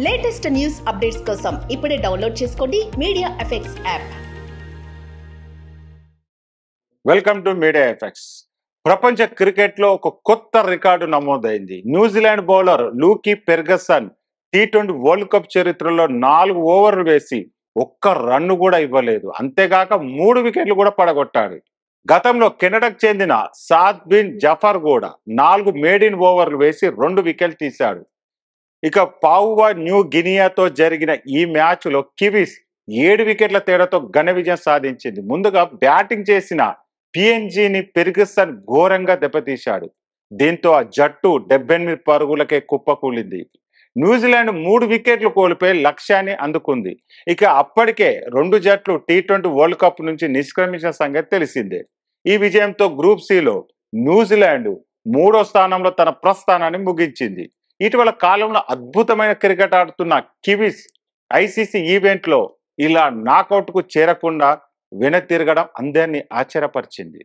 Latest news updates కోసం ఇప్పుడే download చేసుకోండి media effects app. Welcome to media effects. ప్రపంచ క్రికెట్ లో ఒక కొత్త రికార్డు నమోదైంది. New Zealand bowler Lockie Ferguson T20 world cup చరిత్రలో 4 ఓవర్లు వేసి ఒక్క రన్ను కూడా ఇవ్వలేదు. అంతేగాక 3 వికెట్లు కూడా పడగొట్టాడు. గతంలో కెనడాకు చెందిన సాద్ బిన్ జఫర్ కూడా 4 మేడిన్ ఓవర్లు వేసి 2 వికెట్లు తీశాడు. ఇక పావువా న్యూ గినియాతో జరిగిన ఈ మ్యాచ్ లో కివీస్ 7 వికెట్ల తేడాతో ఘన విజయం సాధించింది. ముందుగా బ్యాటింగ్ చేసిన PNGని ఫెర్గుసన్ ఘోరంగా దెబ్బతీశాడు. దీంతో ఆ జట్టు 78 పరుగులకే కుప్పకూలింది. న్యూజిలాండ్ 3 వికెట్లు కోల్పోయి లక్ష్యాన్ని అందుకుంది. ఇక అప్పటికే 2 జట్లు T20 వరల్డ్ కప్ నుంచి నిష్క్రమించిన సంగతి తెలిసిందే. ఈ విజయంతో గ్రూప్ సిలో న్యూజిలాండ్ 3వ స్థానంలో తన ప్రస్థానాన్ని ముగించింది. ఇటీవల కాలంలో అద్భుతమైన క్రికెట్ ఆడుతున్న కివీస్ ICC ఈవెంట్లో ఇలా నాకౌట్కు చేరకుండా వెనతిరగడం అందరినీ ఆశ్చర్యపరిచింది.